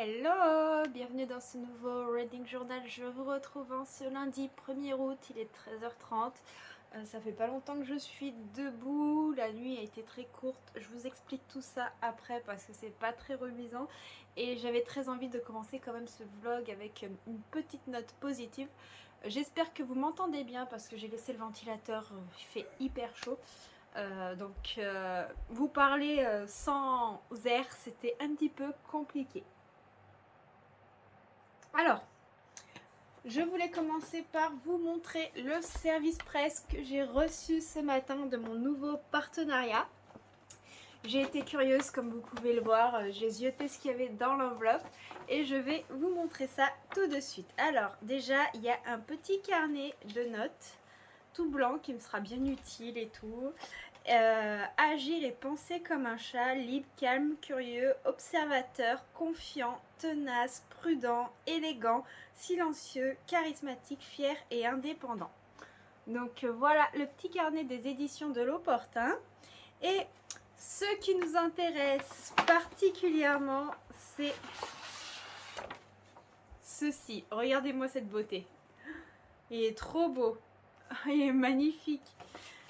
Hello, bienvenue dans ce nouveau Reading Journal. Je vous retrouve en ce lundi 1er août, il est 13h30. Ça fait pas longtemps que je suis debout, la nuit a été très courte. Je vous explique tout ça après parce que c'est pas très reluisant. Et j'avais très envie de commencer quand même ce vlog avec une petite note positive. J'espère que vous m'entendez bien parce que j'ai laissé le ventilateur, il fait hyper chaud. Vous parler sans air, c'était un petit peu compliqué. Alors, je voulais commencer par vous montrer le service presse que j'ai reçu ce matin de mon nouveau partenariat. J'ai été curieuse, comme vous pouvez le voir, j'ai zioté ce qu'il y avait dans l'enveloppe et je vais vous montrer ça tout de suite. Alors, déjà, il y a un petit carnet de notes tout blanc qui me sera bien utile et tout. Agir et penser comme un chat, libre, calme, curieux, observateur, confiant, tenace, prudent, élégant, silencieux, charismatique, fier et indépendant. Donc voilà le petit carnet des éditions de l'Opportun. Et ce qui nous intéresse particulièrement, c'est ceci. Regardez-moi cette beauté. Il est trop beau. Il est magnifique.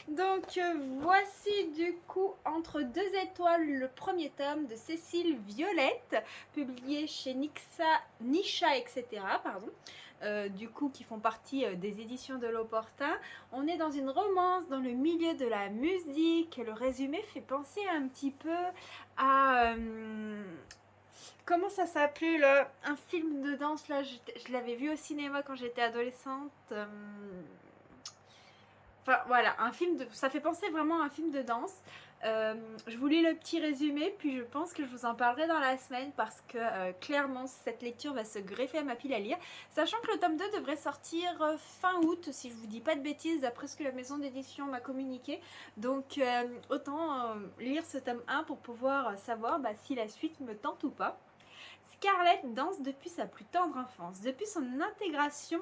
Donc voici du coup Entre deux étoiles, le premier tome de Cécile Violette, publié chez Nisha, etc. Du coup qui font partie des éditions de l'Opportun. On est dans une romance dans le milieu de la musique. Le résumé fait penser un petit peu à... comment ça s'appelait là, un film de danse là, je l'avais vu au cinéma quand j'étais adolescente. Enfin voilà, ça fait penser vraiment à un film de danse. Je vous lis le petit résumé, puis je pense que je vous en parlerai dans la semaine parce que clairement cette lecture va se greffer à ma pile à lire. Sachant que le tome 2 devrait sortir fin août, si je vous dis pas de bêtises, d'après ce que la maison d'édition m'a communiqué. Donc autant lire ce tome 1 pour pouvoir savoir si la suite me tente ou pas. Scarlett danse depuis sa plus tendre enfance. Depuis son intégration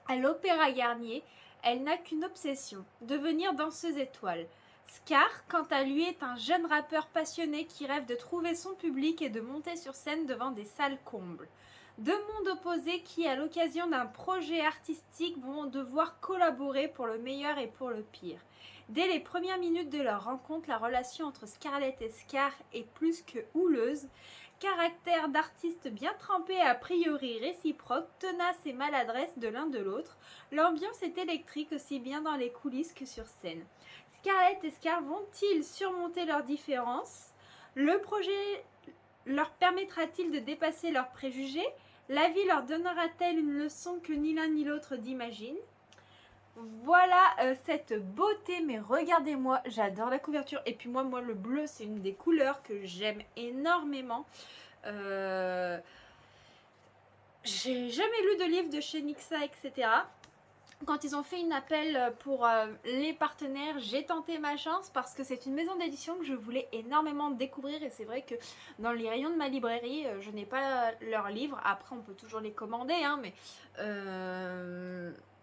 à l'Opéra Garnier, elle n'a qu'une obsession, devenir danseuse étoile. Scar, quant à lui, est un jeune rappeur passionné qui rêve de trouver son public et de monter sur scène devant des salles combles. Deux mondes opposés qui, à l'occasion d'un projet artistique, vont devoir collaborer pour le meilleur et pour le pire. Dès les premières minutes de leur rencontre, la relation entre Scarlett et Scar est plus que houleuse. Caractère d'artistes bien trempés a priori réciproques, tenace et maladresse de l'un de l'autre, l'ambiance est électrique aussi bien dans les coulisses que sur scène. Scarlett et Scar vont-ils surmonter leurs différences? Le projet leur permettra-t-il de dépasser leurs préjugés? La vie leur donnera-t-elle une leçon que ni l'un ni l'autre n'imaginent? Voilà cette beauté, mais regardez-moi, j'adore la couverture. Et puis moi le bleu, c'est une des couleurs que j'aime énormément. J'ai jamais lu de livre de chez Nixa, etc. Quand ils ont fait une appel pour les partenaires, j'ai tenté ma chance parce que c'est une maison d'édition que je voulais énormément découvrir et c'est vrai que dans les rayons de ma librairie, je n'ai pas leurs livres. Après, on peut toujours les commander, hein, mais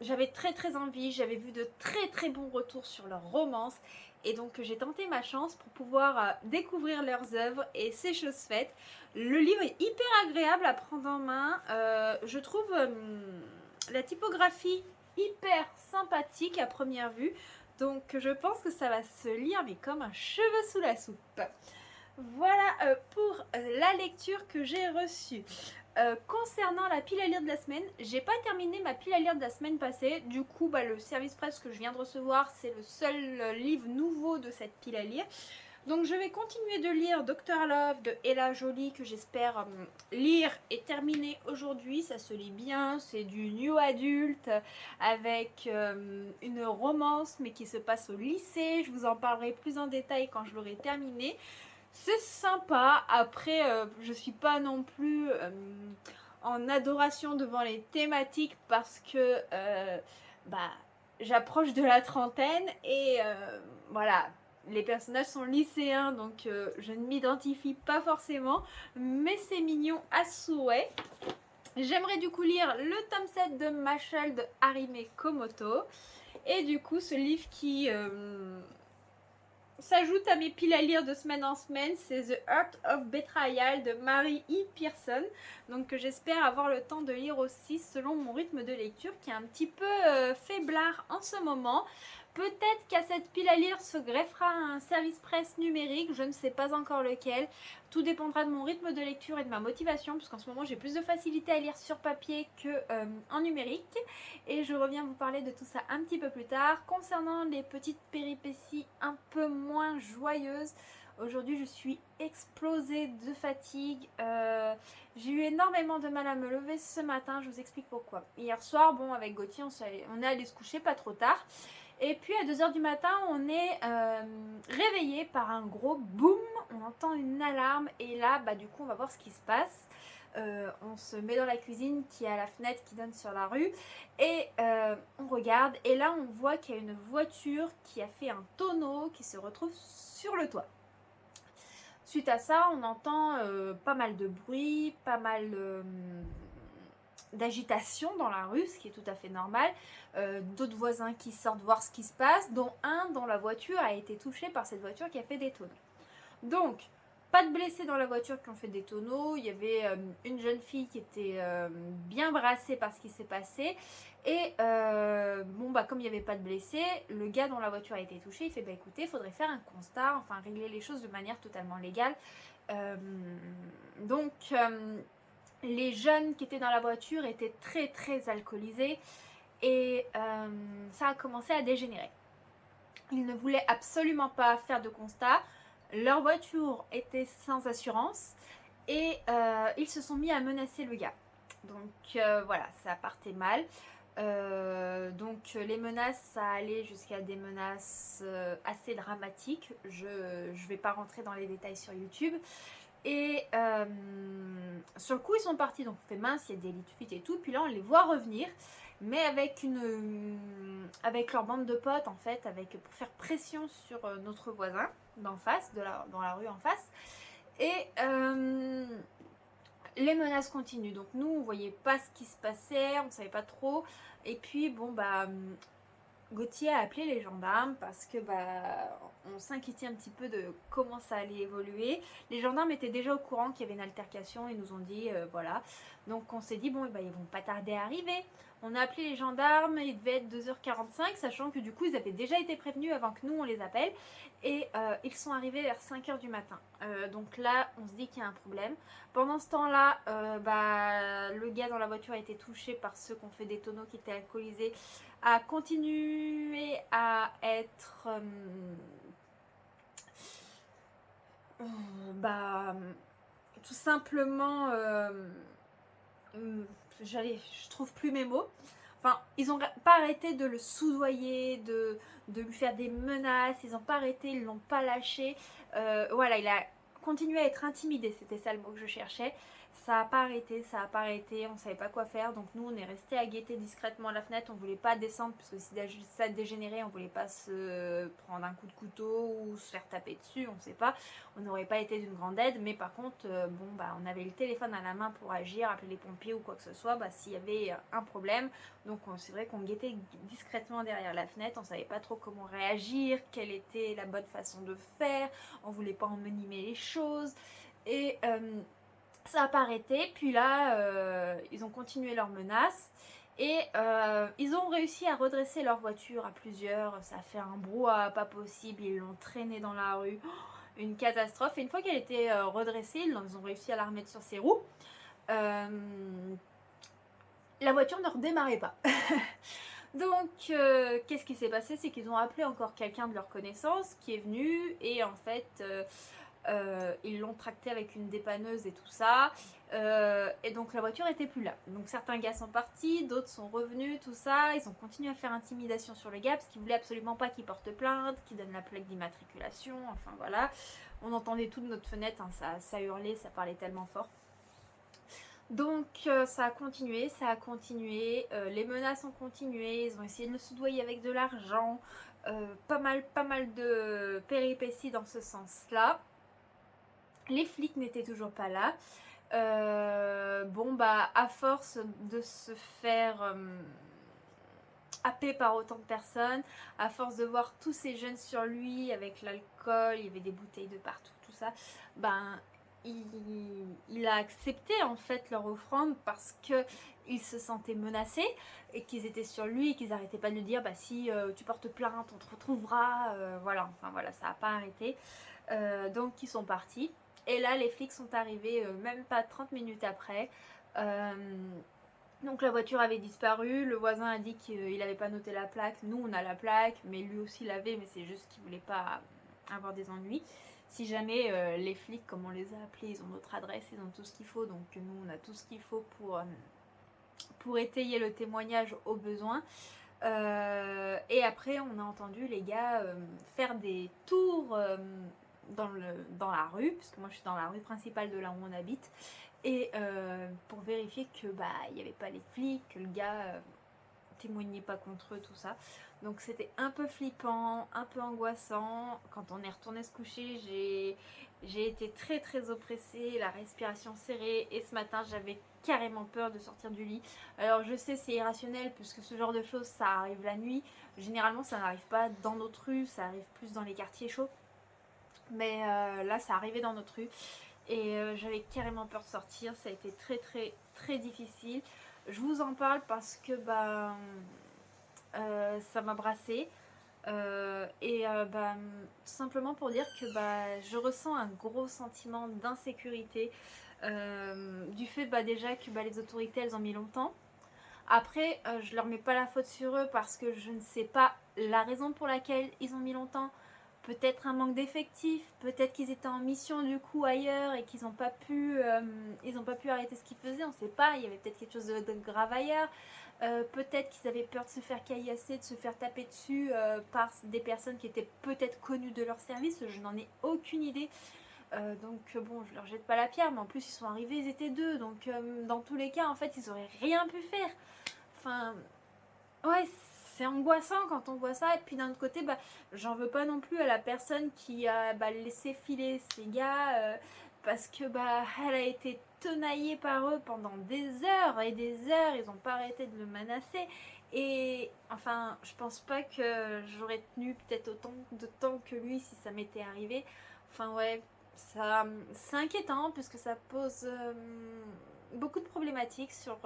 j'avais très envie. J'avais vu de très bons retours sur leurs romances et donc j'ai tenté ma chance pour pouvoir découvrir leurs œuvres et c'est chose faite. Le livre est hyper agréable à prendre en main. Je trouve la typographie hyper sympathique à première vue, donc je pense que ça va se lire mais comme un cheveu sous la soupe. Voilà pour la lecture que j'ai reçue. Concernant la pile à lire de la semaine, j'ai pas terminé ma pile à lire de la semaine passée, du coup le service presse que je viens de recevoir, c'est le seul livre nouveau de cette pile à lire. Donc je vais continuer de lire Dr Love de Ella Joly que j'espère lire et terminer aujourd'hui. Ça se lit bien, c'est du new adulte avec une romance mais qui se passe au lycée. Je vous en parlerai plus en détail quand je l'aurai terminé. C'est sympa, après je suis pas non plus en adoration devant les thématiques parce que j'approche de la trentaine et voilà. Les personnages sont lycéens, donc je ne m'identifie pas forcément, mais c'est mignon à souhait. J'aimerais du coup lire le tome 7 de Machel de Harime Komoto. Et du coup, ce livre qui s'ajoute à mes piles à lire de semaine en semaine, c'est The Art of Betrayal de Mary E. Pearson, donc que j'espère avoir le temps de lire aussi selon mon rythme de lecture qui est un petit peu faiblard en ce moment. Peut-être qu'à cette pile à lire se greffera un service presse numérique, je ne sais pas encore lequel. Tout dépendra de mon rythme de lecture et de ma motivation, puisqu'en ce moment j'ai plus de facilité à lire sur papier que en numérique. Et je reviens vous parler de tout ça un petit peu plus tard. Concernant les petites péripéties un peu moins joyeuses, aujourd'hui je suis explosée de fatigue. J'ai eu énormément de mal à me lever ce matin, je vous explique pourquoi. Hier soir, bon, avec Gauthier, on est allé se coucher pas trop tard. Et puis à 2 h du matin, on est réveillé par un gros boum, on entend une alarme et là, bah, du coup, on va voir ce qui se passe. On se met dans la cuisine qui a la fenêtre qui donne sur la rue et on regarde et là on voit qu'il y a une voiture qui a fait un tonneau qui se retrouve sur le toit. Suite à ça, on entend pas mal de bruit, pas mal d'agitation dans la rue, ce qui est tout à fait normal. D'autres voisins qui sortent voir ce qui se passe, dont un dont la voiture a été touchée par cette voiture qui a fait des tonneaux. Donc, pas de blessés dans la voiture qui ont fait des tonneaux. Il y avait une jeune fille qui était bien brassée par ce qui s'est passé. Et bon, bah, comme il n'y avait pas de blessés, le gars dont la voiture a été touchée, il fait bah écoutez, il faudrait faire un constat, enfin régler les choses de manière totalement légale. Donc, les jeunes qui étaient dans la voiture étaient très très alcoolisés et ça a commencé à dégénérer. Ils ne voulaient absolument pas faire de constat. Leur voiture était sans assurance et ils se sont mis à menacer le gars. Donc voilà, ça partait mal. Donc les menaces, ça allait jusqu'à des menaces assez dramatiques. Je ne vais pas rentrer dans les détails sur YouTube. Et sur le coup, ils sont partis. Donc on fait mince, il y a des lits de fuite et tout. Puis là, on les voit revenir. Mais avec leur bande de potes en fait, pour faire pression sur notre voisin d'en face, dans la rue en face. Et les menaces continuent. Donc nous, on voyait pas ce qui se passait, on savait pas trop. Et puis bon bah Gauthier a appelé les gendarmes parce que bah on s'inquiétait un petit peu de comment ça allait évoluer. Les gendarmes étaient déjà au courant qu'il y avait une altercation, ils nous ont dit voilà. Donc on s'est dit bon bah, ils vont pas tarder à arriver. On a appelé les gendarmes, il devait être 2 h 45, sachant que du coup ils avaient déjà été prévenus avant que nous on les appelle. Et ils sont arrivés vers 5 h du matin. Donc là on se dit qu'il y a un problème. Pendant ce temps-là, bah, le gars dans la voiture a été touché par ceux qui ont fait des tonneaux qui étaient alcoolisés, a continué à être bah, tout simplement je trouve plus mes mots. Enfin, ils n'ont pas arrêté de le soudoyer, de lui faire des menaces, ils n'ont pas arrêté, ils ne l'ont pas lâché. Voilà, il a continué à être intimidé, c'était ça le mot que je cherchais. Ça n'a pas arrêté, on ne savait pas quoi faire. Donc nous, on est resté à guetter discrètement à la fenêtre. On ne voulait pas descendre parce que si ça dégénérait, on ne voulait pas se prendre un coup de couteau ou se faire taper dessus, on ne sait pas. On n'aurait pas été d'une grande aide. Mais par contre, bon, bah, on avait le téléphone à la main pour agir, appeler les pompiers ou quoi que ce soit, bah, s'il y avait un problème. Donc c'est vrai qu'on guettait discrètement derrière la fenêtre. On ne savait pas trop comment réagir, quelle était la bonne façon de faire. On ne voulait pas envenimer les choses. Et ça n'a pas arrêté, puis là, ils ont continué leurs menaces et ils ont réussi à redresser leur voiture à plusieurs. Ça a fait un brouhaha pas possible, ils l'ont traînée dans la rue, une catastrophe. Et une fois qu'elle était redressée, ils ont réussi à la remettre sur ses roues. La voiture ne redémarrait pas. Donc, qu'est-ce qui s'est passé? C'est qu'ils ont appelé encore quelqu'un de leur connaissance qui est venu et en fait... ils l'ont tracté avec une dépanneuse et tout ça et donc la voiture était plus là. Donc certains gars sont partis, d'autres sont revenus, tout ça. Ils ont continué à faire intimidation sur le gars parce qu'ils voulaient absolument pas qu'il porte plainte, qu'il donne la plaque d'immatriculation, enfin voilà. On entendait tout de notre fenêtre, hein, ça hurlait, ça parlait tellement fort. Donc ça a continué, les menaces ont continué, ils ont essayé de le soudoyer avec de l'argent, pas mal de péripéties dans ce sens-là. Les flics n'étaient toujours pas là. Bon bah à force de se faire happé par autant de personnes, à force de voir tous ces jeunes sur lui avec l'alcool, il y avait des bouteilles de partout, tout ça, ben il a accepté en fait leur offrande parce que il se sentait menacé et qu'ils étaient sur lui et qu'ils arrêtaient pas de lui dire bah si tu portes plainte on te retrouvera, voilà, enfin voilà, ça a pas arrêté. Donc ils sont partis et là les flics sont arrivés même pas 30 minutes après. Donc la voiture avait disparu, le voisin a dit qu'il n'avait pas noté la plaque, nous on a la plaque, mais lui aussi l'avait, mais c'est juste qu'il voulait pas avoir des ennuis. Si jamais les flics, comme on les a appelés, ils ont notre adresse, ils ont tout ce qu'il faut, donc nous on a tout ce qu'il faut pour étayer le témoignage au besoin. Et après on a entendu les gars faire des tours dans la rue, parce que moi je suis dans la rue principale de là où on habite, et pour vérifier que bah il n'y avait pas les flics, que le gars témoignait pas contre eux, tout ça. Donc c'était un peu flippant, un peu angoissant. Quand on est retourné se coucher, j'ai été très très oppressée, la respiration serrée, et ce matin j'avais carrément peur de sortir du lit. Alors je sais c'est irrationnel puisque ce genre de choses ça arrive la nuit. Généralement ça n'arrive pas dans notre rue, ça arrive plus dans les quartiers chauds. Mais là ça arrivait dans notre rue et j'avais carrément peur de sortir. Ça a été très très très difficile. Je vous en parle parce que bah, ça m'a brassée. Bah, tout simplement pour dire que bah, je ressens un gros sentiment d'insécurité du fait bah, déjà que bah, les autorités elles ont mis longtemps. Après je leur mets pas la faute sur eux parce que je ne sais pas la raison pour laquelle ils ont mis longtemps. Peut-être un manque d'effectifs, peut-être qu'ils étaient en mission du coup ailleurs et qu'ils n'ont pas pu arrêter ce qu'ils faisaient, on ne sait pas, il y avait peut-être quelque chose de grave ailleurs. Peut-être qu'ils avaient peur de se faire caillasser, de se faire taper dessus par des personnes qui étaient peut-être connues de leur service, je n'en ai aucune idée. Donc bon, je leur jette pas la pierre, mais en plus ils sont arrivés, ils étaient deux, donc dans tous les cas en fait ils auraient rien pu faire. Enfin, ouais, c'est angoissant quand on voit ça. Et puis d'un autre côté, bah, j'en veux pas non plus à la personne qui a bah, laissé filer ces gars parce que bah, elle a été tenaillée par eux pendant des heures et des heures. Ils ont pas arrêté de le menacer. Et enfin, je pense pas que j'aurais tenu peut-être autant de temps que lui si ça m'était arrivé. Enfin ouais, ça, c'est inquiétant puisque ça pose beaucoup de problématiques sur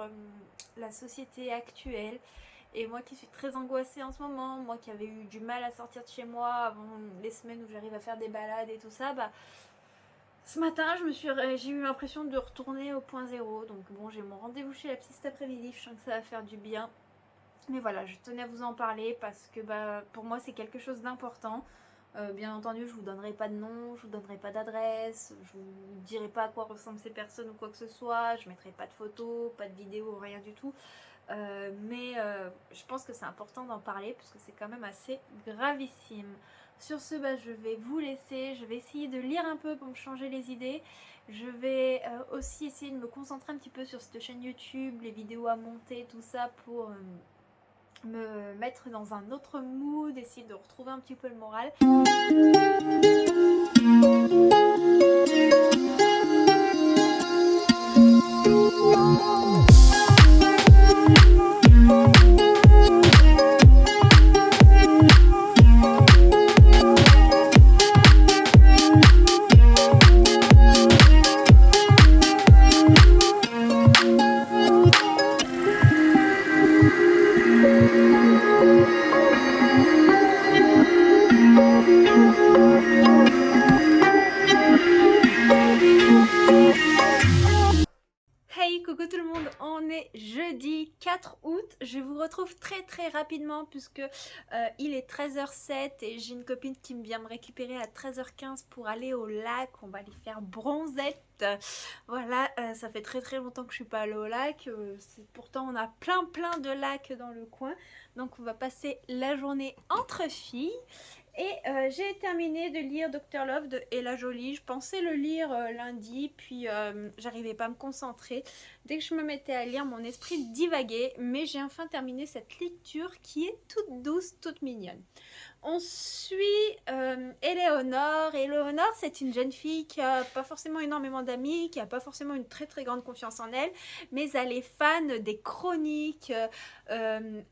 la société actuelle. Et moi qui suis très angoissée en ce moment, moi qui avais eu du mal à sortir de chez moi avant les semaines où j'arrive à faire des balades et tout ça, bah ce matin j'ai eu l'impression de retourner au point zéro. Donc bon, j'ai mon rendez-vous chez la psy cet après-midi, je sens que ça va faire du bien. Mais voilà, je tenais à vous en parler parce que bah pour moi c'est quelque chose d'important. Bien entendu, je vous donnerai pas de nom, je vous donnerai pas d'adresse, je vous dirai pas à quoi ressemblent ces personnes ou quoi que ce soit, je mettrai pas de photos, pas de vidéos, rien du tout. Mais je pense que c'est important d'en parler parce que c'est quand même assez gravissime. Sur ce, bah, je vais vous laisser, je vais essayer de lire un peu pour me changer les idées. Je vais aussi essayer de me concentrer un petit peu sur cette chaîne YouTube, les vidéos à monter, tout ça pour me mettre dans un autre mood, essayer de retrouver un petit peu le moral. Hey, coucou tout le monde, on est jeudi 4 août, je vous retrouve très rapidement puisque il est 13h07 et j'ai une copine qui me vient me récupérer à 13h15 pour aller au lac, on va aller faire bronzette. Voilà, ça fait très longtemps que je suis pas allée au lac, pourtant on a plein de lacs dans le coin, donc on va passer la journée entre filles. Et j'ai terminé de lire Dr Love de Ella Jolie. Je pensais le lire lundi, puis j'arrivais pas à me concentrer. Dès que je me mettais à lire, mon esprit divaguait. Mais j'ai enfin terminé cette lecture qui est toute douce, toute mignonne. On suit Éléonore. Éléonore, c'est une jeune fille qui a pas forcément énormément d'amis, qui a pas forcément une très très grande confiance en elle, mais elle est fan des chroniques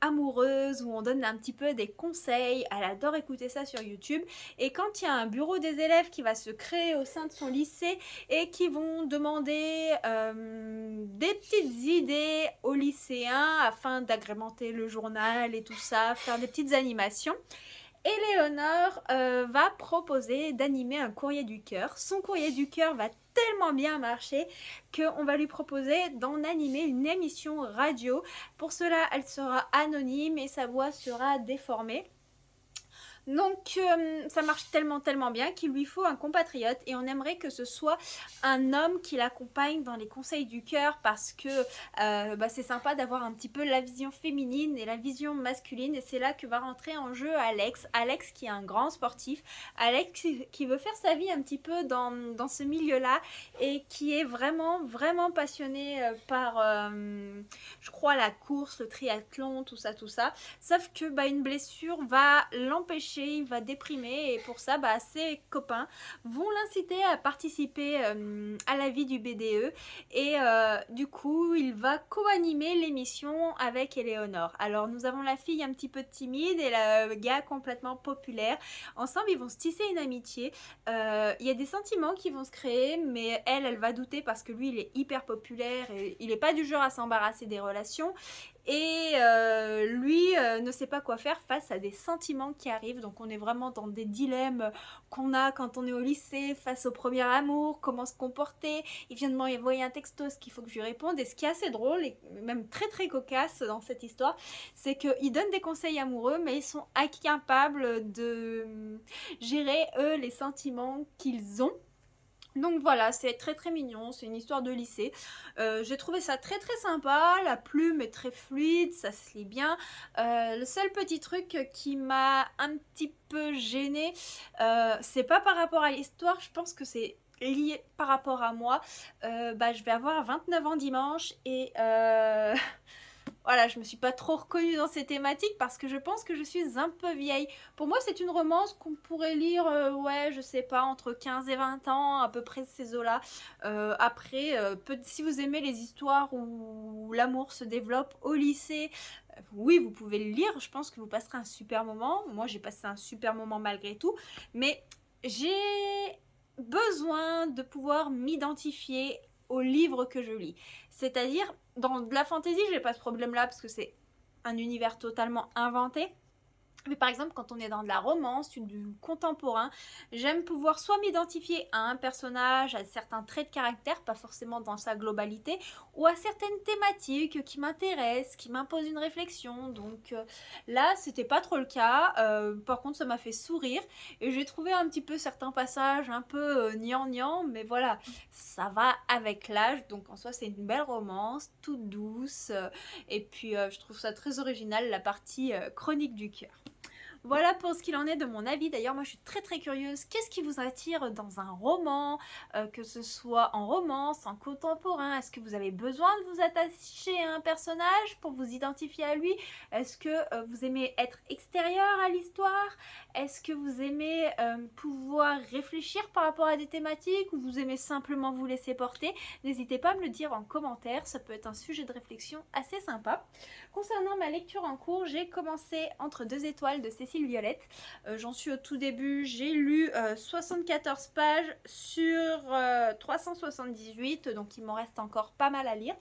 amoureuses où on donne un petit peu des conseils. Elle adore écouter ça sur YouTube. Et quand il y a un bureau des élèves qui va se créer au sein de son lycée et qui vont demander des petites idées aux lycéens afin d'agrémenter le journal et tout ça, faire des petites animations, Éléonore va proposer d'animer un courrier du cœur. Son courrier du cœur va tellement bien marcher qu'on va lui proposer d'en animer une émission radio. Pour cela, elle sera anonyme et sa voix sera déformée. Donc ça marche tellement bien qu'il lui faut un compatriote et on aimerait que ce soit un homme qui l'accompagne dans les conseils du cœur parce que c'est sympa d'avoir un petit peu la vision féminine et la vision masculine et c'est là que va rentrer en jeu Alex. Alex qui est un grand sportif, Alex qui veut faire sa vie un petit peu dans ce milieu-là et qui est vraiment passionné par je crois la course, le triathlon, tout ça. Sauf que une blessure va l'empêcher, il va déprimer et pour ça ses copains vont l'inciter à participer à la vie du BDE et du coup il va co-animer l'émission avec Éléonore. Alors nous avons la fille un petit peu timide et le gars complètement populaire. Ensemble ils vont se tisser une amitié. Il y a des sentiments qui vont se créer mais elle va douter parce que lui il est hyper populaire et il n'est pas du genre à s'embarrasser des relations. Et lui ne sait pas quoi faire face à des sentiments qui arrivent. Donc on est vraiment dans des dilemmes qu'on a quand on est au lycée face au premier amour, comment se comporter. Il vient de m'envoyer un texto, ce qu'il faut que je lui réponde. Et ce qui est assez drôle et même très cocasse dans cette histoire, c'est qu'ils donnent des conseils amoureux, mais ils sont incapables de gérer eux les sentiments qu'ils ont. Donc voilà, c'est très mignon, c'est une histoire de lycée. J'ai trouvé ça très sympa, la plume est très fluide, ça se lit bien. Le seul petit truc qui m'a un petit peu gênée, c'est pas par rapport à l'histoire, je pense que c'est lié par rapport à moi. Je vais avoir 29 ans dimanche et voilà, je me suis pas trop reconnue dans ces thématiques parce que je pense que je suis un peu vieille. Pour moi, c'est une romance qu'on pourrait lire, je sais pas, entre 15 et 20 ans, à peu près ces eaux-là. Après, si vous aimez les histoires où l'amour se développe au lycée, oui, vous pouvez le lire. Je pense que vous passerez un super moment. Moi, j'ai passé un super moment malgré tout. Mais j'ai besoin de pouvoir m'identifier au livre que je lis. C'est-à-dire, dans de la fantasy, j'ai pas ce problème-là parce que c'est un univers totalement inventé. Mais par exemple, quand on est dans de la romance, du contemporain, j'aime pouvoir soit m'identifier à un personnage, à certains traits de caractère, pas forcément dans sa globalité, ou à certaines thématiques qui m'intéressent, qui m'imposent une réflexion. Donc là, c'était pas trop le cas. Par contre, ça m'a fait sourire et j'ai trouvé un petit peu certains passages un peu gnangnan, mais voilà, ça va avec l'âge. Donc en soi, c'est une belle romance, toute douce. Et puis, je trouve ça très original, la partie chronique du cœur. Voilà pour ce qu'il en est de mon avis. D'ailleurs, moi je suis très curieuse. Qu'est-ce qui vous attire dans un roman, que ce soit en romance, en contemporain? Est-ce que vous avez besoin de vous attacher à un personnage pour vous identifier à lui? Est-ce que vous aimez être extérieur à l'histoire? Est-ce que vous aimez pouvoir réfléchir par rapport à des thématiques ou vous aimez simplement vous laisser porter? N'hésitez pas à me le dire en commentaire, ça peut être un sujet de réflexion assez sympa. Concernant ma lecture en cours, j'ai commencé Entre deux étoiles de Cécile Violette. J'en suis au tout début, j'ai lu 74 pages sur 378, donc il m'en reste encore pas mal à lire.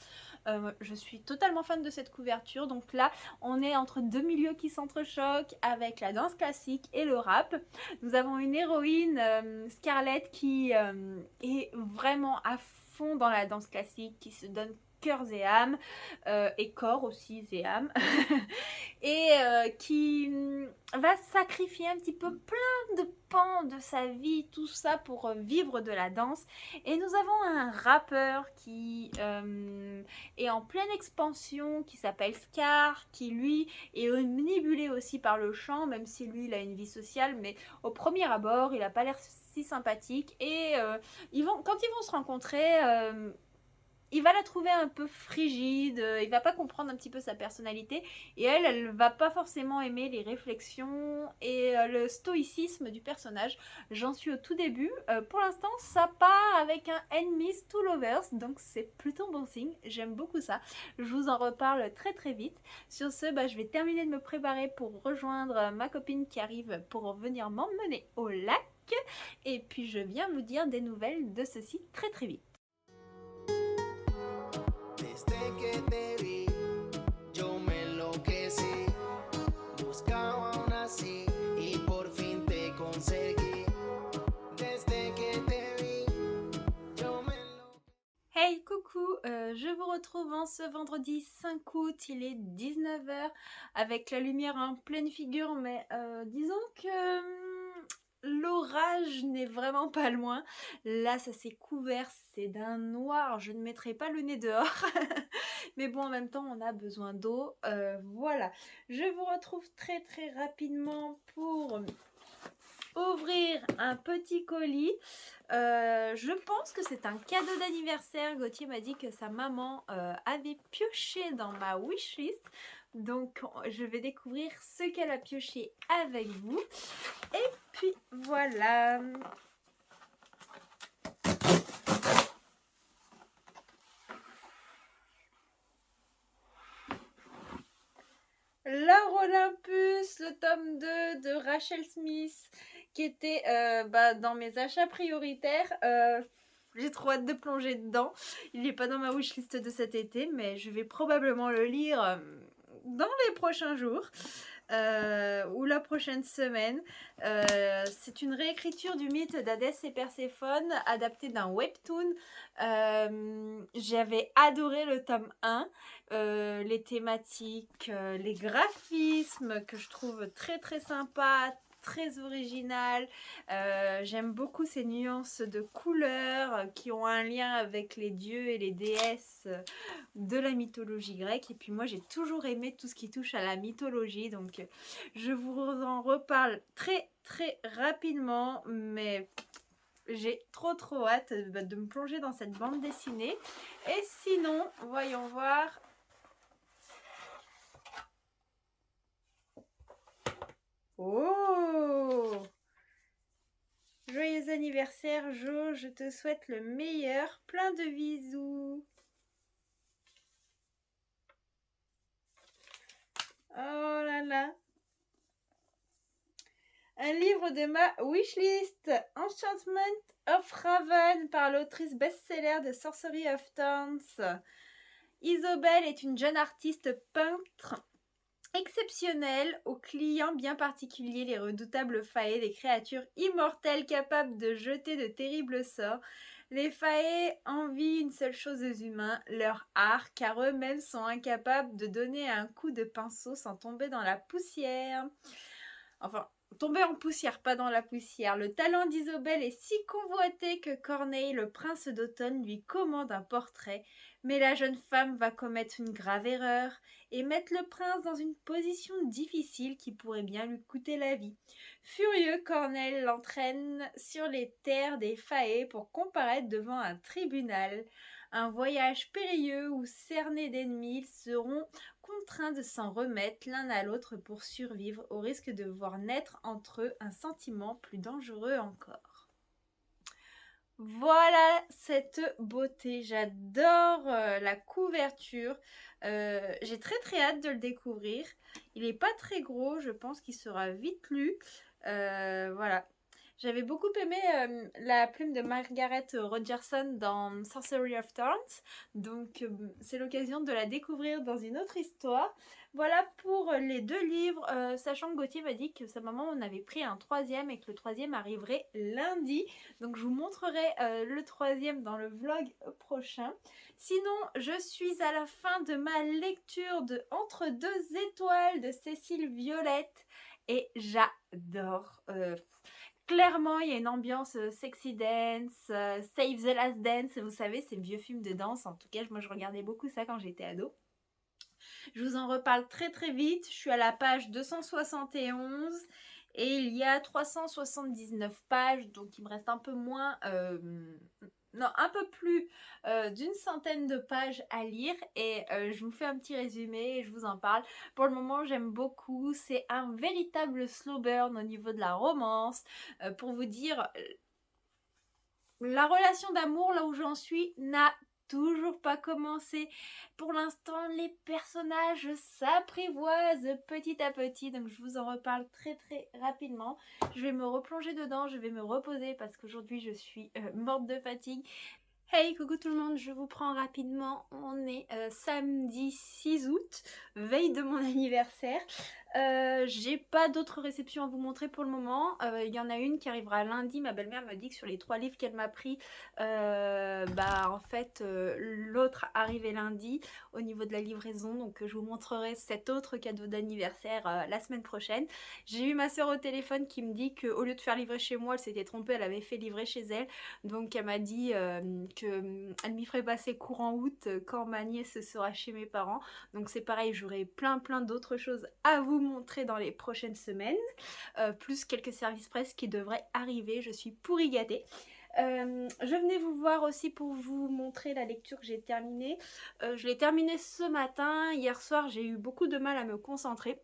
Je suis totalement fan de cette couverture, donc là on est entre deux milieux qui s'entrechoquent avec la danse classique et le rap. Nous avons une héroïne, Scarlett, qui est vraiment à fond dans la danse classique, qui se donne cœurs et âme, et corps aussi et âme, et qui va sacrifier un petit peu plein de pans de sa vie, tout ça pour vivre de la danse. Et nous avons un rappeur qui est en pleine expansion, qui s'appelle Scar, qui lui est omnibulé aussi par le chant, même si lui il a une vie sociale, mais au premier abord il a pas l'air si sympathique. Et quand ils vont se rencontrer, il va la trouver un peu frigide, il va pas comprendre un petit peu sa personnalité et elle va pas forcément aimer les réflexions et le stoïcisme du personnage. J'en suis au tout début. Pour l'instant, ça part avec un enemies to lovers, donc c'est plutôt bon signe. J'aime beaucoup ça. Je vous en reparle très très vite. Sur ce, je vais terminer de me préparer pour rejoindre ma copine qui arrive pour venir m'emmener au lac. Et puis je viens vous dire des nouvelles de ceci très très vite. Desde que te vi, yo me enloquecí, buscaba una así y por fin te conseguí. Desde que te vi, yo me enloquecí. Hey, coucou, je vous retrouve en ce vendredi 5 août, il est 19h, avec la lumière en pleine figure, mais disons que l'orage n'est vraiment pas loin. Là, ça s'est couvert, c'est d'un noir, je ne mettrai pas le nez dehors. Mais bon, en même temps, on a besoin d'eau. Voilà, je vous retrouve très très rapidement pour ouvrir un petit colis. Je pense que c'est un cadeau d'anniversaire. Gauthier m'a dit que sa maman avait pioché dans ma wishlist. Donc je vais découvrir ce qu'elle a pioché avec vous. Et puis voilà. L'Art Olympus, le tome 2 de Rachel Smith, qui était dans mes achats prioritaires. J'ai trop hâte de plonger dedans. Il n'est pas dans ma wishlist de cet été, mais je vais probablement le lire dans les prochains jours. Ou la prochaine semaine. C'est une réécriture du mythe d'Hadès et Perséphone adapté d'un webtoon. J'avais adoré le tome 1, les thématiques, les graphismes que je trouve très très sympa, très original. J'aime beaucoup ces nuances de couleurs qui ont un lien avec les dieux et les déesses de la mythologie grecque. Et puis moi, j'ai toujours aimé tout ce qui touche à la mythologie. Donc, je vous en reparle très très rapidement. Mais j'ai trop hâte de me plonger dans cette bande dessinée. Et sinon, voyons voir. Oh! Joyeux anniversaire Jo, je te souhaite le meilleur, plein de bisous. Oh là là. Un livre de ma wishlist, Enchantment of Raven par l'autrice best-seller de Sorcery of Thorns. Isobel est une jeune artiste peintre exceptionnelle, aux clients bien particuliers, les redoutables faées, des créatures immortelles capables de jeter de terribles sorts. Les faées envient une seule chose aux humains, leur art, car eux-mêmes sont incapables de donner un coup de pinceau sans tomber dans la poussière. Enfin, tomber en poussière, pas dans la poussière. Le talent d'Isobel est si convoité que Corneille, le prince d'automne, lui commande un portrait. Mais la jeune femme va commettre une grave erreur et mettre le prince dans une position difficile qui pourrait bien lui coûter la vie. Furieux, Corneille l'entraîne sur les terres des faées pour comparaître devant un tribunal. Un voyage périlleux où, cernés d'ennemis, ils seront contraints de s'en remettre l'un à l'autre pour survivre, au risque de voir naître entre eux un sentiment plus dangereux encore. Voilà cette beauté, j'adore la couverture, j'ai très hâte de le découvrir. Il n'est pas très gros, je pense qu'il sera vite lu. Voilà. J'avais beaucoup aimé la plume de Margaret Rogerson dans Sorcery of Thorns, donc c'est l'occasion de la découvrir dans une autre histoire. Voilà pour les deux livres, sachant que Gauthier m'a dit que sa maman en avait pris un troisième et que le troisième arriverait lundi. Donc je vous montrerai le troisième dans le vlog prochain. Sinon, je suis à la fin de ma lecture de Entre deux étoiles de Cécile Violette et j'adore. Clairement, il y a une ambiance sexy dance, Save the Last Dance, vous savez, ces vieux films de danse. En tout cas, moi, je regardais beaucoup ça quand j'étais ado. Je vous en reparle très vite. Je suis à la page 271 et il y a 379 pages, donc il me reste un peu moins non, un peu plus d'une centaine de pages à lire et je vous fais un petit résumé et je vous en parle. Pour le moment, j'aime beaucoup. C'est un véritable slow burn au niveau de la romance. Pour vous dire, la relation d'amour, là où j'en suis, n'a toujours pas commencé. Pour l'instant, les personnages s'apprivoisent petit à petit, donc je vous en reparle très très rapidement. Je vais me replonger dedans, je vais me reposer parce qu'aujourd'hui je suis morte de fatigue. Hey, coucou tout le monde, je vous prends rapidement. On est samedi 6 août, veille de mon anniversaire. J'ai pas d'autres réceptions à vous montrer pour le moment. Il y en a une qui arrivera lundi. Ma belle-mère m'a dit que sur les 3 livres qu'elle m'a pris, en fait, l'autre arrivait lundi au niveau de la livraison. Donc, je vous montrerai cet autre cadeau d'anniversaire la semaine prochaine. J'ai eu ma soeur au téléphone qui me dit qu'au lieu de faire livrer chez moi, elle s'était trompée, elle avait fait livrer chez elle. Donc, elle m'a dit qu'elle m'y ferait passer courant août quand ma nièce sera chez mes parents. Donc c'est pareil, j'aurai plein d'autres choses à vous montrer dans les prochaines semaines, plus quelques services presse qui devraient arriver, je suis pourri gâtée. Je venais vous voir aussi pour vous montrer la lecture que j'ai terminée. Je l'ai terminée ce matin, hier soir j'ai eu beaucoup de mal à me concentrer.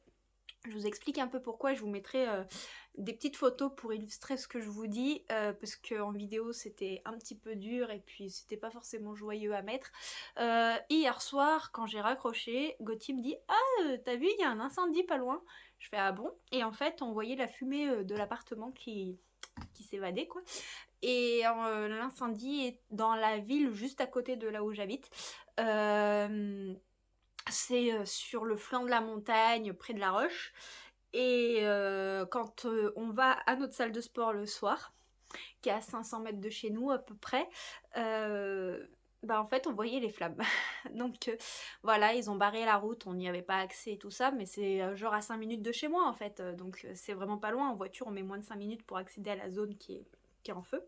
Je vous explique un peu pourquoi, je vous mettrai des petites photos pour illustrer ce que je vous dis, parce qu'en vidéo c'était un petit peu dur et puis c'était pas forcément joyeux à mettre. Hier soir, quand j'ai raccroché, Gauthier me dit « Ah, t'as vu, il y a un incendie pas loin ?» Je fais « Ah bon ?» Et en fait, on voyait la fumée de l'appartement qui s'évadait, quoi. Et l'incendie est dans la ville juste à côté de là où j'habite. C'est sur le flanc de la montagne, près de la roche. Et quand on va à notre salle de sport le soir, qui est à 500 mètres de chez nous à peu près, en fait on voyait les flammes. Donc voilà, ils ont barré la route, on n'y avait pas accès et tout ça, mais c'est genre à 5 minutes de chez moi en fait. Donc c'est vraiment pas loin, en voiture on met moins de 5 minutes pour accéder à la zone qui est en feu.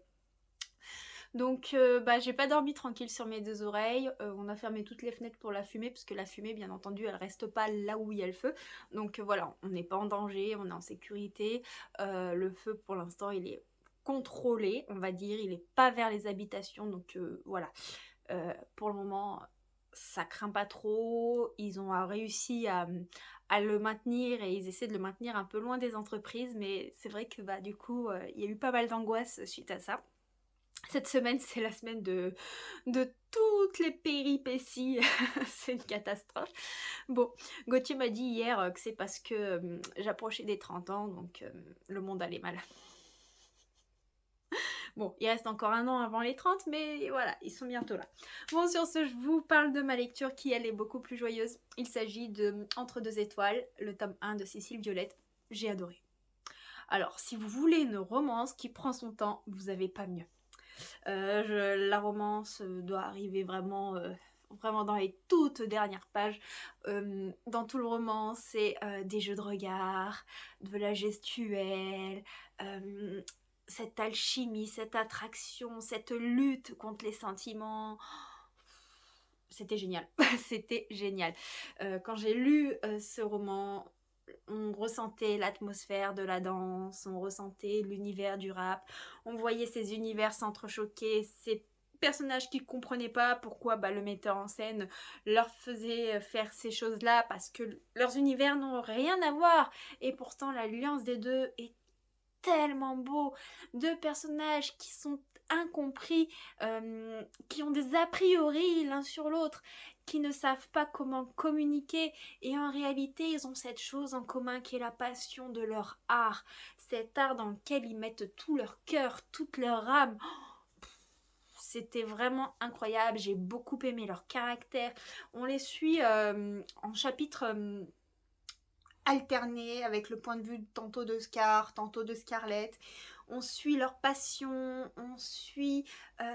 Donc j'ai pas dormi tranquille sur mes 2 oreilles, on a fermé toutes les fenêtres pour la fumée, parce que la fumée bien entendu elle reste pas là où il y a le feu, donc voilà, on n'est pas en danger, on est en sécurité, le feu pour l'instant il est contrôlé, on va dire, il est pas vers les habitations, donc voilà, pour le moment ça craint pas trop, ils ont réussi à le maintenir et ils essaient de le maintenir un peu loin des entreprises, mais c'est vrai que du coup il y a eu pas mal d'angoisse suite à ça. Cette semaine, c'est la semaine de toutes les péripéties. C'est une catastrophe. Bon, Gauthier m'a dit hier que c'est parce que j'approchais des 30 ans, donc le monde allait mal. Bon, il reste encore 1 an avant les 30, mais voilà, ils sont bientôt là. Bon, sur ce, je vous parle de ma lecture qui, elle, est beaucoup plus joyeuse. Il s'agit de Entre deux étoiles, le tome 1 de Cécile Violette. J'ai adoré. Alors, si vous voulez une romance qui prend son temps, vous n'avez pas mieux. La romance doit arriver vraiment dans les toutes dernières pages. Dans tout le roman, c'est des jeux de regard, de la gestuelle, cette alchimie, cette attraction, cette lutte contre les sentiments. C'était génial, c'était génial. Quand j'ai lu ce roman, on ressentait l'atmosphère de la danse, on ressentait l'univers du rap, on voyait ces univers s'entrechoquer, ces personnages qui ne comprenaient pas pourquoi le metteur en scène leur faisait faire ces choses-là, parce que leurs univers n'ont rien à voir, et pourtant l'alliance des deux est tellement beau. 2 personnages qui sont incompris, qui ont des a priori l'un sur l'autre, qui ne savent pas comment communiquer, et en réalité ils ont cette chose en commun qui est la passion de leur art, cet art dans lequel ils mettent tout leur cœur, toute leur âme. C'était vraiment incroyable, j'ai beaucoup aimé leur caractère. On les suit en chapitres alternés avec le point de vue tantôt de Scar, tantôt de Scarlett. On suit leur passion, on suit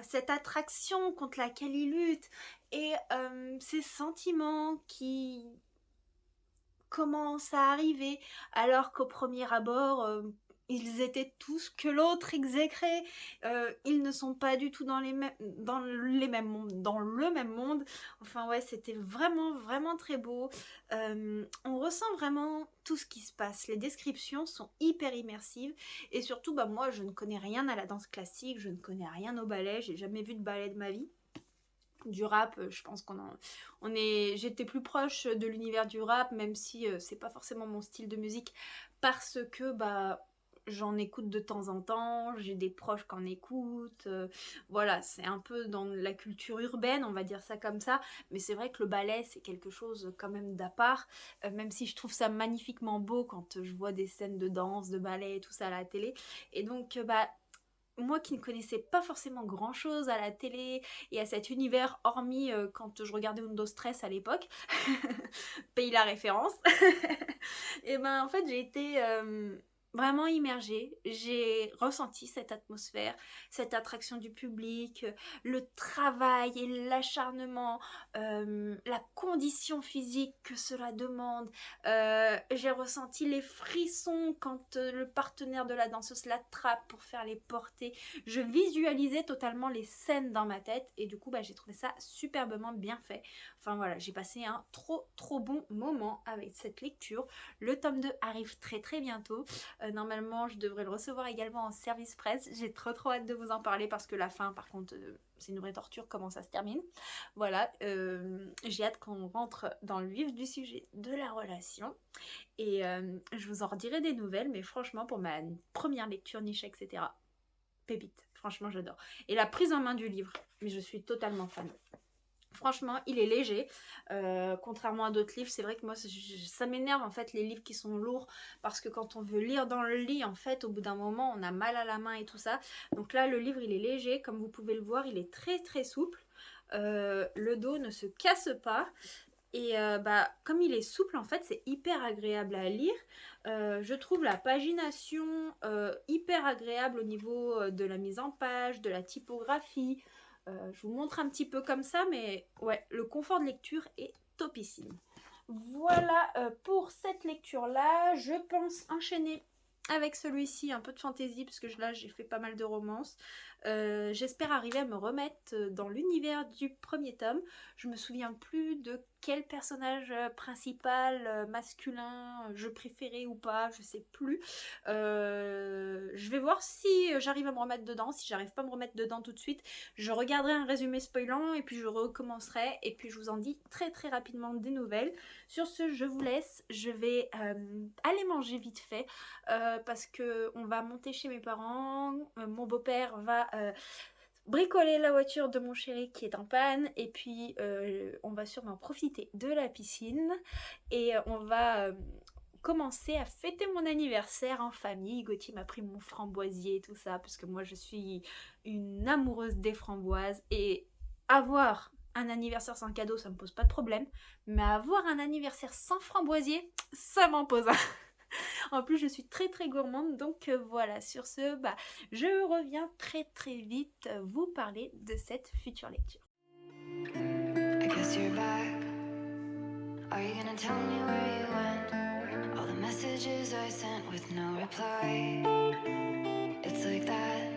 cette attraction contre laquelle ils luttent, et ces sentiments qui commencent à arriver, alors qu'au premier abord, ils étaient tous que l'autre exécré. Ils ne sont pas du tout dans le même monde. Enfin ouais, c'était vraiment, vraiment très beau. On ressent vraiment tout ce qui se passe. Les descriptions sont hyper immersives. Et surtout, bah, moi, je ne connais rien à la danse classique, je ne connais rien au ballet, j'ai jamais vu de ballet de ma vie. Du rap, je pense j'étais plus proche de l'univers du rap, même si c'est pas forcément mon style de musique, parce que bah j'en écoute de temps en temps, j'ai des proches qui en écoutent, voilà, c'est un peu dans la culture urbaine, on va dire ça comme ça, mais c'est vrai que le ballet c'est quelque chose quand même d'à part, même si je trouve ça magnifiquement beau quand je vois des scènes de danse, de ballet, tout ça à la télé, et donc bah moi qui ne connaissais pas forcément grand chose à la télé et à cet univers, hormis quand je regardais Undo Stress à l'époque, paye la référence, et ben en fait j'ai été vraiment immergée, j'ai ressenti cette atmosphère, cette attraction du public, le travail et l'acharnement, la condition physique que cela demande, j'ai ressenti les frissons quand le partenaire de la danseuse l'attrape pour faire les portées, je visualisais totalement les scènes dans ma tête et du coup bah, j'ai trouvé ça superbement bien fait. Enfin voilà, j'ai passé un trop bon moment avec cette lecture. Le tome 2 arrive très très bientôt. Normalement, je devrais le recevoir également en service presse. J'ai trop hâte de vous en parler parce que la fin, par contre, c'est une vraie torture comment ça se termine. Voilà, j'ai hâte qu'on rentre dans le vif du sujet de la relation. Et je vous en redirai des nouvelles, mais franchement, pour ma première lecture niche, etc., pépite. Franchement, j'adore. Et la prise en main du livre, mais je suis totalement fan. Franchement, il est léger, contrairement à d'autres livres. C'est vrai que moi, ça m'énerve en fait les livres qui sont lourds parce que quand on veut lire dans le lit, en fait, au bout d'un moment, on a mal à la main et tout ça. Donc là, le livre, il est léger. Comme vous pouvez le voir, il est très très souple. Le dos ne se casse pas. Et bah, comme il est souple, en fait, c'est hyper agréable à lire. Je trouve la pagination hyper agréable au niveau de la mise en page, de la typographie. Je vous montre un petit peu comme ça, mais ouais, le confort de lecture est topissime. Voilà pour cette lecture-là. Je pense enchaîner avec celui-ci, un peu de fantaisie, parce que là j'ai fait pas mal de romances. J'espère arriver à me remettre dans l'univers du premier tome. Je me souviens plus de quel personnage principal masculin je préférais ou pas, je sais plus. Je vais voir si j'arrive à me remettre dedans. Si j'arrive pas à me remettre dedans tout de suite, je regarderai un résumé spoilant et puis je recommencerai et puis je vous en dis très très rapidement des nouvelles. Sur ce, je vous laisse. Je vais aller manger vite fait parce que on va monter chez mes parents. Mon beau-père va bricoler la voiture de mon chéri qui est en panne et puis on va sûrement profiter de la piscine et on va commencer à fêter mon anniversaire en famille. Gauthier m'a pris mon framboisier et tout ça parce que moi je suis une amoureuse des framboises et avoir un anniversaire sans cadeau ça me pose pas de problème, mais avoir un anniversaire sans framboisier ça m'en pose un. En plus, je suis très très gourmande, donc voilà, sur ce, bah, je reviens très très vite vous parler de cette future lecture. I guess you're back. Are you gonna tell me where you went? All the messages I sent with no reply. It's like that.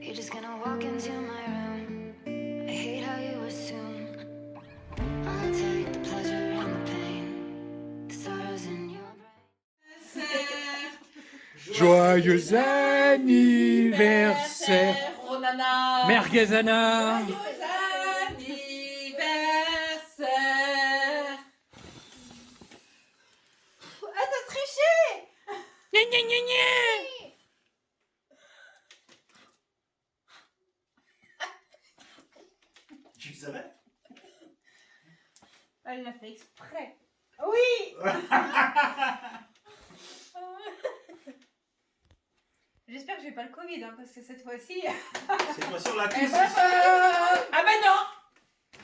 You're just gonna walk into my room. I hate how you assume I'll take the pleasure and the pain, the sorrows in your Joyeux anniversaire, Ronana. Merguezana. Joyeux anniversaire. Ah, t'as triché. Gna gna gna gna. Tu le savais? Elle l'a fait exprès. Oui. J'espère que j'ai pas le Covid, hein, parce que cette fois-ci... Cette fois-ci, on l'a tous. Ah bah non.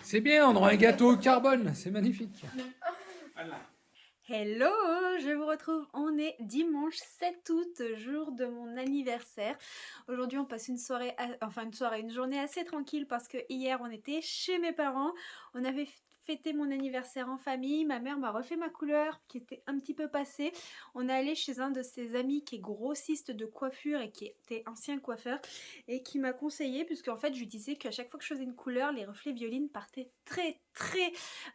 C'est bien, on aura un gâteau au carbone, c'est magnifique. Voilà. Hello, je vous retrouve, on est dimanche 7 août, jour de mon anniversaire. Aujourd'hui on passe une journée assez tranquille parce que hier on était chez mes parents, on avait fêté mon anniversaire en famille. Ma mère m'a refait ma couleur qui était un petit peu passée. On est allé chez un de ses amis qui est grossiste de coiffure et qui était ancien coiffeur et qui m'a conseillé, puisque en fait je lui disais qu'à chaque fois que je faisais une couleur, les reflets violines partaient très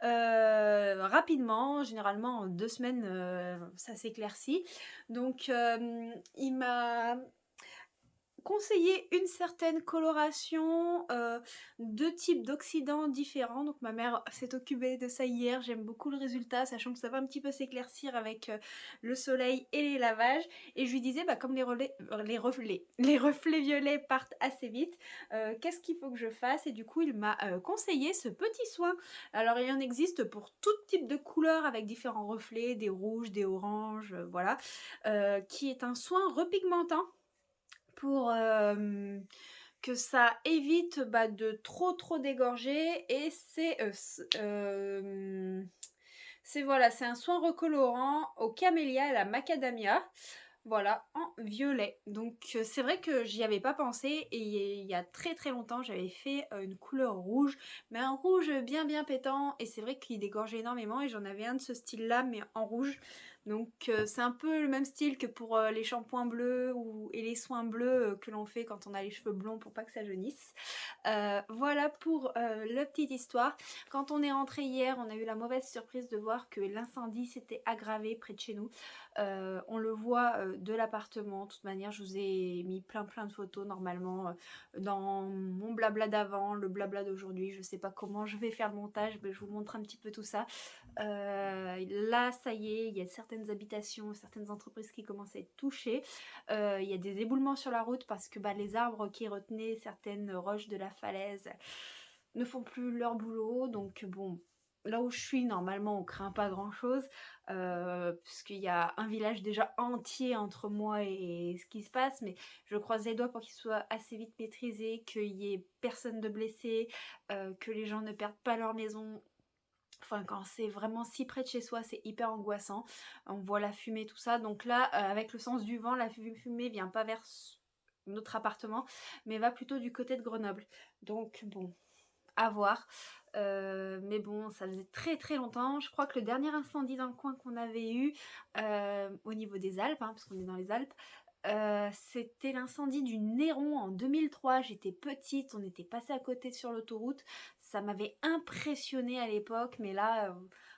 rapidement. Généralement en 2 semaines ça s'éclaircit. Donc il m'a conseiller une certaine coloration, 2 types d'oxydants différents. Donc ma mère s'est occupée de ça hier, j'aime beaucoup le résultat, sachant que ça va un petit peu s'éclaircir avec le soleil et les lavages. Et je lui disais, bah, comme les reflets violets partent assez vite, qu'est-ce qu'il faut que je fasse? Et du coup il m'a conseillé ce petit soin. Alors il en existe pour tout type de couleurs avec différents reflets, des rouges, des oranges, voilà, qui est un soin repigmentant pour que ça évite de trop dégorger. Et c'est voilà, c'est un soin recolorant au camélia et à la macadamia. Voilà, en violet. Donc c'est vrai que j'y avais pas pensé et il y a très longtemps j'avais fait une couleur rouge, mais un rouge bien pétant, et c'est vrai qu'il dégorgeait énormément et j'en avais un de ce style là mais en rouge. Donc c'est un peu le même style que pour les shampoings bleus et les soins bleus que l'on fait quand on a les cheveux blonds pour pas que ça jaunisse. Voilà pour la petite histoire. Quand on est rentré hier, on a eu la mauvaise surprise de voir que l'incendie s'était aggravé près de chez nous. On le voit de l'appartement. De toute manière, je vous ai mis plein de photos normalement dans mon blabla d'avant, le blabla d'aujourd'hui. Je sais pas comment je vais faire le montage, mais je vous montre un petit peu tout ça. Là, ça y est, il y a certaines habitations, certaines entreprises qui commencent à être touchées. Il y a des éboulements sur la route parce que les arbres qui retenaient certaines roches de la falaise ne font plus leur boulot. Donc bon, là où je suis, normalement, on craint pas grand chose, puisqu'il y a un village déjà entier entre moi et ce qui se passe, mais je croise les doigts pour qu'il soit assez vite maîtrisé, qu'il y ait personne de blessé, que les gens ne perdent pas leur maison. Enfin, quand c'est vraiment si près de chez soi, c'est hyper angoissant. On voit la fumée, tout ça. Donc là, avec le sens du vent, la fumée vient pas vers notre appartement, mais va plutôt du côté de Grenoble. Donc bon, à voir. Mais bon, ça faisait très longtemps. Je crois que le dernier incendie dans le coin qu'on avait eu, au niveau des Alpes, parce qu'on est dans les Alpes, c'était l'incendie du Néron en 2003. J'étais petite, on était passé à côté sur l'autoroute. Ça m'avait impressionnée à l'époque, mais là,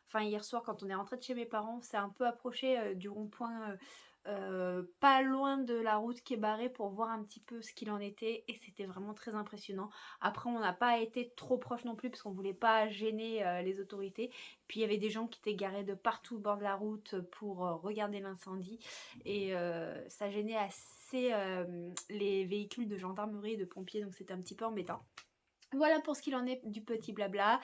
enfin hier soir quand on est rentré de chez mes parents, on s'est un peu approché du rond-point, pas loin de la route qui est barrée pour voir un petit peu ce qu'il en était, et c'était vraiment très impressionnant. Après on n'a pas été trop proche non plus parce qu'on voulait pas gêner les autorités. Puis il y avait des gens qui étaient garés de partout au bord de la route pour regarder l'incendie, et ça gênait assez les véhicules de gendarmerie et de pompiers, donc c'était un petit peu embêtant. Voilà pour ce qu'il en est du petit blabla.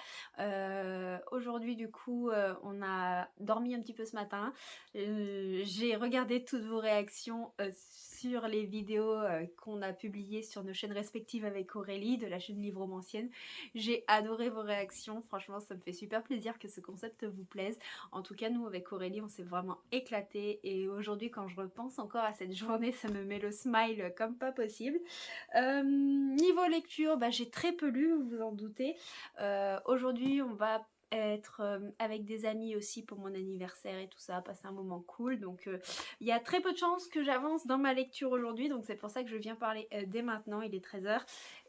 Aujourd'hui du coup on a dormi un petit peu ce matin. J'ai regardé toutes vos réactions sur les vidéos qu'on a publiées sur nos chaînes respectives avec Aurélie de la chaîne Livromancienne. J'ai adoré vos réactions, franchement ça me fait super plaisir que ce concept vous plaise. En tout cas nous avec Aurélie on s'est vraiment éclaté, et aujourd'hui quand je repense encore à cette journée ça me met le smile comme pas possible. Niveau lecture, j'ai très peu lu, vous vous en doutez. Aujourd'hui on va être avec des amis aussi pour mon anniversaire et tout ça, passer un moment cool. Donc il y a très peu de chances que j'avance dans ma lecture aujourd'hui, donc c'est pour ça que je viens parler dès maintenant. Il est 13h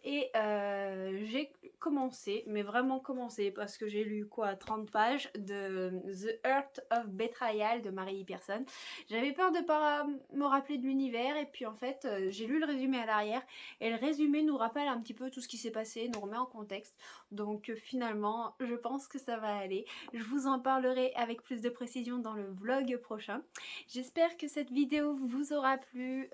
et j'ai commencé, mais vraiment commencé, parce que j'ai lu 30 pages de The Heart of Betrayal de Mary Pearson. J'avais peur de pas me rappeler de l'univers, et puis en fait j'ai lu le résumé à l'arrière, et le résumé nous rappelle un petit peu tout ce qui s'est passé, nous remet en contexte. Donc finalement je pense que ça va aller. Je vous en parlerai avec plus de précision dans le vlog prochain. J'espère que cette vidéo vous aura plu.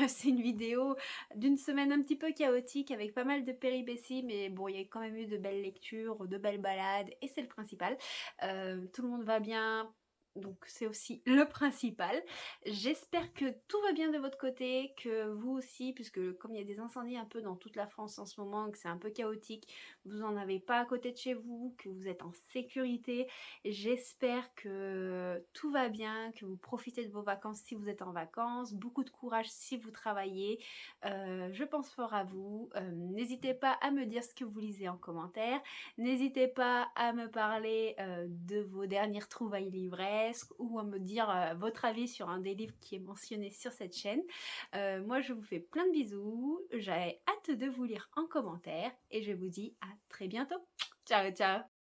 C'est une vidéo d'une semaine un petit peu chaotique avec pas mal de péripéties, mais bon, il y a quand même eu de belles lectures, de belles balades, et c'est le principal. Tout le monde va bien. Donc c'est aussi le principal. J'espère que tout va bien de votre côté, que vous aussi, puisque comme il y a des incendies un peu dans toute la France en ce moment, que c'est un peu chaotique, vous n'en avez pas à côté de chez vous, que vous êtes en sécurité. J'espère que tout va bien, que vous profitez de vos vacances si vous êtes en vacances, beaucoup de courage si vous travaillez. Je pense fort à vous. N'hésitez pas à me dire ce que vous lisez en commentaire. N'hésitez pas à me parler de vos dernières trouvailles livresques ou à me dire votre avis sur un des livres qui est mentionné sur cette chaîne. Moi, je vous fais plein de bisous. J'ai hâte de vous lire en commentaire et je vous dis à très bientôt. Ciao, ciao!